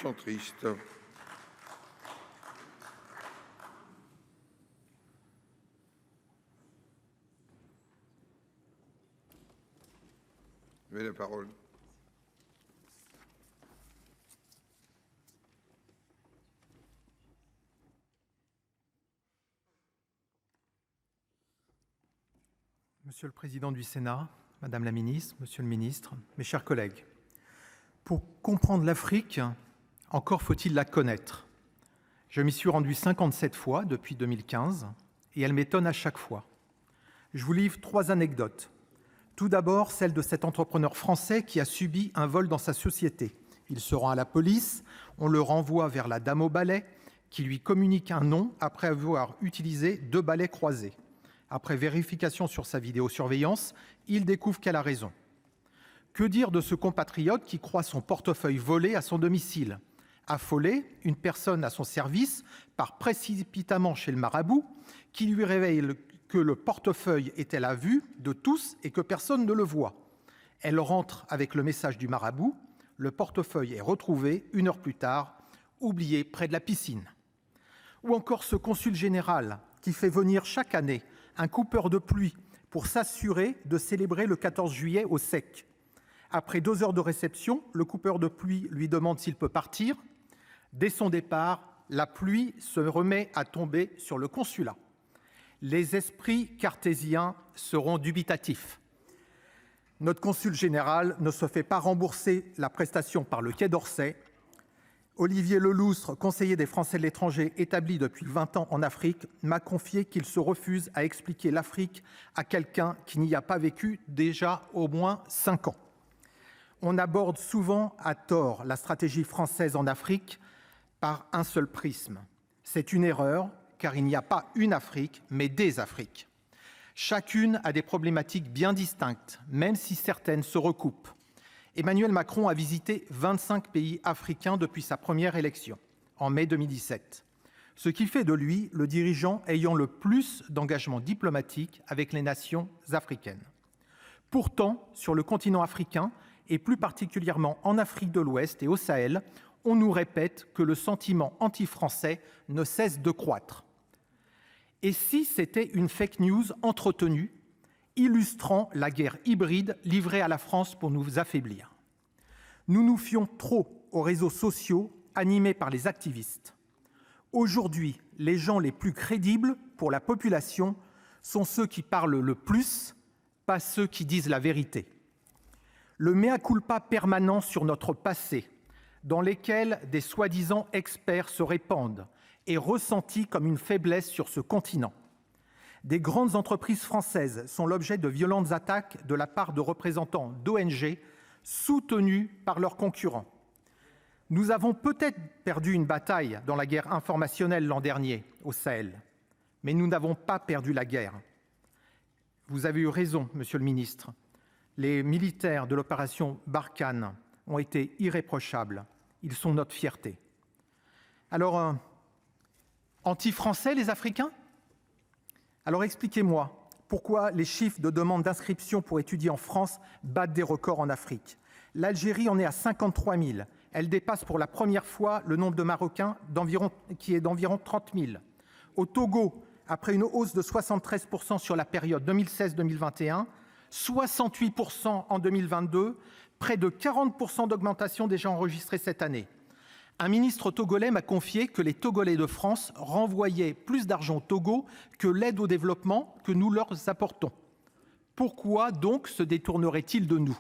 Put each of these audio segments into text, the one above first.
centriste. Vous avez la parole. Monsieur le Président du Sénat, Madame la Ministre, Monsieur le Ministre, mes chers collègues, pour comprendre l'Afrique, encore faut-il la connaître. Je m'y suis rendu 57 fois depuis 2015 et elle m'étonne à chaque fois. Je vous livre 3 anecdotes. Tout d'abord, celle de cet entrepreneur français qui a subi un vol dans sa société. Il se rend à la police, on le renvoie vers la dame au balai qui lui communique un nom après avoir utilisé 2 balais croisés. Après vérification sur sa vidéosurveillance, il découvre qu'elle a raison. Que dire de ce compatriote qui croit son portefeuille volé à son domicile? Affolé, une personne à son service part précipitamment chez le marabout qui lui révèle que le portefeuille est à la vue de tous et que personne ne le voit. Elle rentre avec le message du marabout. Le portefeuille est retrouvé 1 heure plus tard, oublié près de la piscine. Ou encore ce consul général qui fait venir chaque année un coupeur de pluie pour s'assurer de célébrer le 14 juillet au sec. Après 2 heures de réception, le coupeur de pluie lui demande s'il peut partir. Dès son départ, la pluie se remet à tomber sur le consulat. Les esprits cartésiens seront dubitatifs. Notre consul général ne se fait pas rembourser la prestation par le Quai d'Orsay. Olivier Leloustre, conseiller des Français de l'étranger établi depuis 20 ans en Afrique, m'a confié qu'il se refuse à expliquer l'Afrique à quelqu'un qui n'y a pas vécu déjà au moins 5 ans. On aborde souvent à tort la stratégie française en Afrique par un seul prisme. C'est une erreur, car il n'y a pas une Afrique, mais des Afriques. Chacune a des problématiques bien distinctes, même si certaines se recoupent. Emmanuel Macron a visité 25 pays africains depuis sa première élection, en mai 2017, ce qui fait de lui le dirigeant ayant le plus d'engagement diplomatique avec les nations africaines. Pourtant, sur le continent africain, et plus particulièrement en Afrique de l'Ouest et au Sahel, on nous répète que le sentiment anti-français ne cesse de croître. Et si c'était une fake news entretenue, illustrant la guerre hybride livrée à la France pour nous affaiblir? Nous nous fions trop aux réseaux sociaux animés par les activistes. Aujourd'hui, les gens les plus crédibles pour la population sont ceux qui parlent le plus, pas ceux qui disent la vérité. Le mea culpa permanent sur notre passé, dans lesquels des soi-disant experts se répandent, est ressenti comme une faiblesse sur ce continent. Des grandes entreprises françaises sont l'objet de violentes attaques de la part de représentants d'ONG soutenus par leurs concurrents. Nous avons peut-être perdu une bataille dans la guerre informationnelle l'an dernier au Sahel, mais nous n'avons pas perdu la guerre. Vous avez eu raison, Monsieur le Ministre. Les militaires de l'opération Barkhane ont été irréprochables. Ils sont notre fierté. Alors, anti-français les Africains? Alors expliquez-moi, pourquoi les chiffres de demande d'inscription pour étudier en France battent des records en Afrique? L'Algérie en est à 53 000. Elle dépasse pour la première fois le nombre de Marocains qui est d'environ 30 000. Au Togo, après une hausse de 73% sur la période 2016-2021, 68% en 2022, près de 40% d'augmentation déjà enregistrée cette année. Un ministre togolais m'a confié que les Togolais de France renvoyaient plus d'argent au Togo que l'aide au développement que nous leur apportons. Pourquoi donc se détourneraient-ils de nous?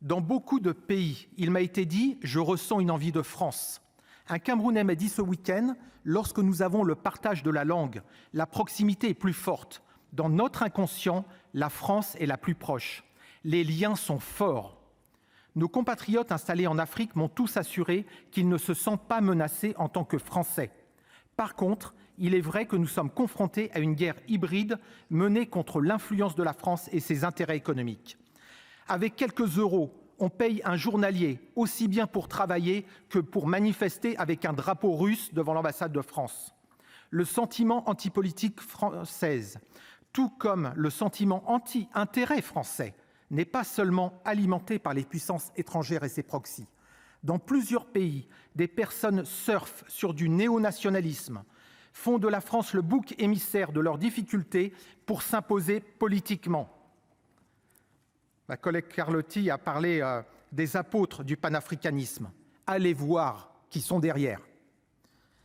Dans beaucoup de pays, il m'a été dit « je ressens une envie de France ». Un Camerounais m'a dit ce week-end « lorsque nous avons le partage de la langue, la proximité est plus forte. Dans notre inconscient, la France est la plus proche. Les liens sont forts. » Nos compatriotes installés en Afrique m'ont tous assuré qu'ils ne se sentent pas menacés en tant que Français. Par contre, il est vrai que nous sommes confrontés à une guerre hybride menée contre l'influence de la France et ses intérêts économiques. Avec quelques euros, on paye un journalier aussi bien pour travailler que pour manifester avec un drapeau russe devant l'ambassade de France. Le sentiment antipolitique française, tout comme le sentiment anti-intérêt français, n'est pas seulement alimenté par les puissances étrangères et ses proxys. Dans plusieurs pays, des personnes surfent sur du néonationalisme, font de la France le bouc émissaire de leurs difficultés pour s'imposer politiquement. Ma collègue Carlotti a parlé des apôtres du panafricanisme. Allez voir qui sont derrière.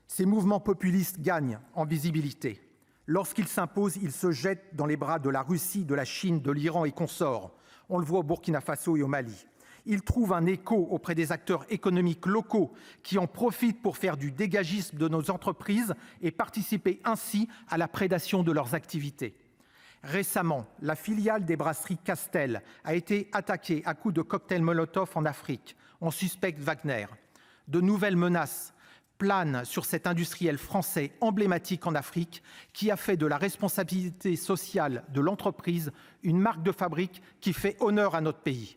Ces mouvements populistes gagnent en visibilité. Lorsqu'ils s'imposent, ils se jettent dans les bras de la Russie, de la Chine, de l'Iran et consorts. On le voit au Burkina Faso et au Mali. Ils trouvent un écho auprès des acteurs économiques locaux qui en profitent pour faire du dégagisme de nos entreprises et participer ainsi à la prédation de leurs activités. Récemment, la filiale des brasseries Castel a été attaquée à coups de cocktails Molotov en Afrique. On suspecte Wagner. De nouvelles menaces planent sur cet industriel français emblématique en Afrique qui a fait de la responsabilité sociale de l'entreprise une marque de fabrique qui fait honneur à notre pays.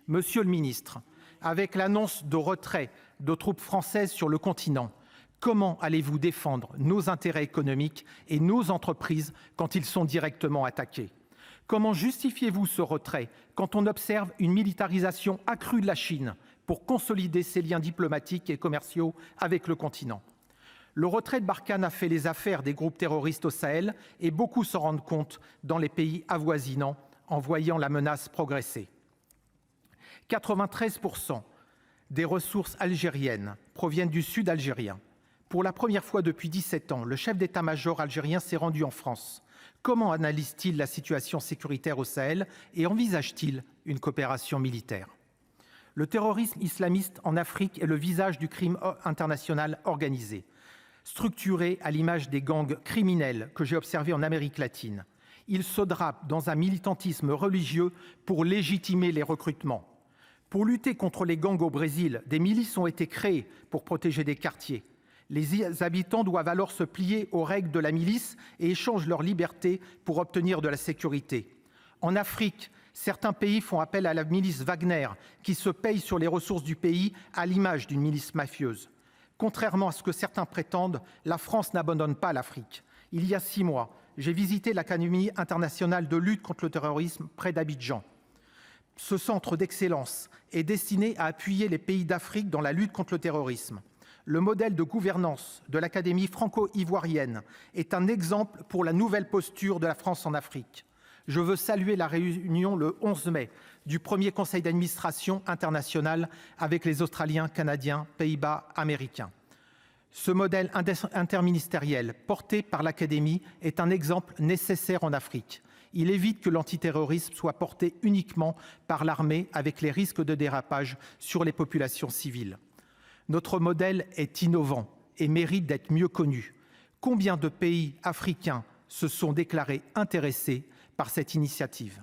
Monsieur le ministre, avec l'annonce de retrait de troupes françaises sur le continent, comment allez-vous défendre nos intérêts économiques et nos entreprises quand ils sont directement attaqués ? Comment justifiez-vous ce retrait quand on observe une militarisation accrue de la Chine pour consolider ses liens diplomatiques et commerciaux avec le continent ? Le retrait de Barkhane a fait les affaires des groupes terroristes au Sahel et beaucoup s'en rendent compte dans les pays avoisinants en voyant la menace progresser. 93% des ressources algériennes proviennent du sud algérien. Pour la première fois depuis 17 ans, le chef d'état-major algérien s'est rendu en France. Comment analyse-t-il la situation sécuritaire au Sahel et envisage-t-il une coopération militaire ? Le terrorisme islamiste en Afrique est le visage du crime international organisé, structuré à l'image des gangs criminels que j'ai observés en Amérique latine. Il se drape dans un militantisme religieux pour légitimer les recrutements. Pour lutter contre les gangs au Brésil, des milices ont été créées pour protéger des quartiers. Les habitants doivent alors se plier aux règles de la milice et échangent leur liberté pour obtenir de la sécurité. En Afrique, certains pays font appel à la milice Wagner, qui se paye sur les ressources du pays à l'image d'une milice mafieuse. Contrairement à ce que certains prétendent, la France n'abandonne pas l'Afrique. Il y a 6 mois, j'ai visité l'Académie internationale de lutte contre le terrorisme près d'Abidjan. Ce centre d'excellence est destiné à appuyer les pays d'Afrique dans la lutte contre le terrorisme. Le modèle de gouvernance de l'Académie franco-ivoirienne est un exemple pour la nouvelle posture de la France en Afrique. Je veux saluer la réunion le 11 mai du premier conseil d'administration international avec les Australiens, Canadiens, Pays-Bas, Américains. Ce modèle interministériel porté par l'Académie est un exemple nécessaire en Afrique. Il évite que l'antiterrorisme soit porté uniquement par l'armée avec les risques de dérapage sur les populations civiles. Notre modèle est innovant et mérite d'être mieux connu. Combien de pays africains se sont déclarés intéressés par cette initiative ?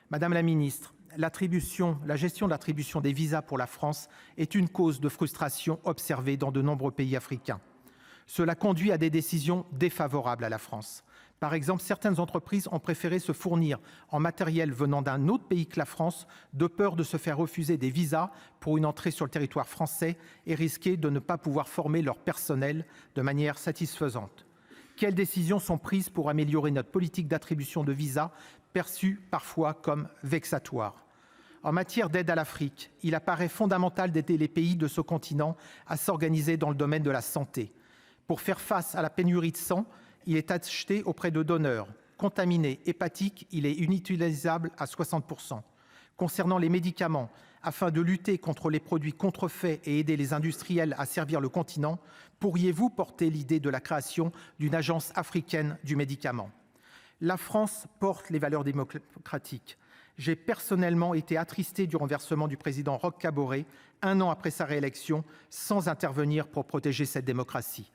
Madame la ministre, la gestion de l'attribution des visas pour la France est une cause de frustration observée dans de nombreux pays africains. Cela conduit à des décisions défavorables à la France. Par exemple, certaines entreprises ont préféré se fournir en matériel venant d'un autre pays que la France, de peur de se faire refuser des visas pour une entrée sur le territoire français et risquer de ne pas pouvoir former leur personnel de manière satisfaisante. Quelles décisions sont prises pour améliorer notre politique d'attribution de visas, perçue parfois comme vexatoire ? En matière d'aide à l'Afrique, il apparaît fondamental d'aider les pays de ce continent à s'organiser dans le domaine de la santé. Pour faire face à la pénurie de sang, il est acheté auprès de donneurs. Contaminé, hépatique, il est inutilisable à 60%. Concernant les médicaments, afin de lutter contre les produits contrefaits et aider les industriels à servir le continent, pourriez-vous porter l'idée de la création d'une agence africaine du médicament ? La France porte les valeurs démocratiques. J'ai personnellement été attristé du renversement du président Roch Kaboré 1 an après sa réélection, sans intervenir pour protéger cette démocratie.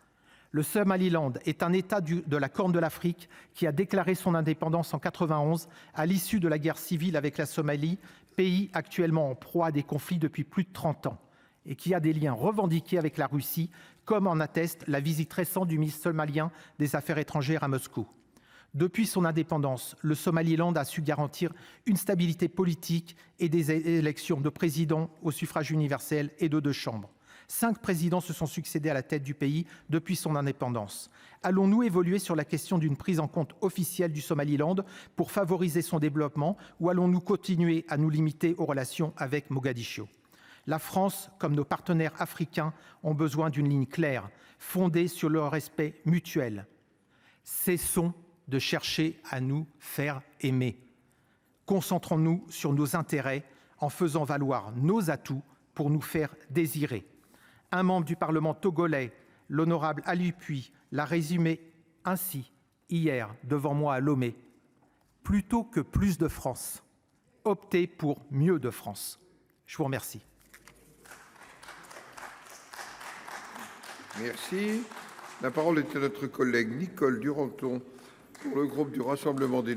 Le Somaliland est un État de la Corne de l'Afrique qui a déclaré son indépendance en 1991 à l'issue de la guerre civile avec la Somalie, pays actuellement en proie à des conflits depuis plus de 30 ans, et qui a des liens revendiqués avec la Russie, comme en atteste la visite récente du ministre somalien des Affaires étrangères à Moscou. Depuis son indépendance, le Somaliland a su garantir une stabilité politique et des élections de président au suffrage universel et de 2 chambres. 5 présidents se sont succédés à la tête du pays depuis son indépendance. Allons-nous évoluer sur la question d'une prise en compte officielle du Somaliland pour favoriser son développement ou allons-nous continuer à nous limiter aux relations avec Mogadiscio ? La France, comme nos partenaires africains, ont besoin d'une ligne claire, fondée sur le respect mutuel. Cessons de chercher à nous faire aimer. Concentrons-nous sur nos intérêts en faisant valoir nos atouts pour nous faire désirer. Un membre du Parlement togolais, l'honorable Ali Puis, l'a résumé ainsi hier devant moi à Lomé. Plutôt que plus de France, optez pour mieux de France. Je vous remercie. Merci. La parole est à notre collègue Nicole Duranton pour le groupe du Rassemblement des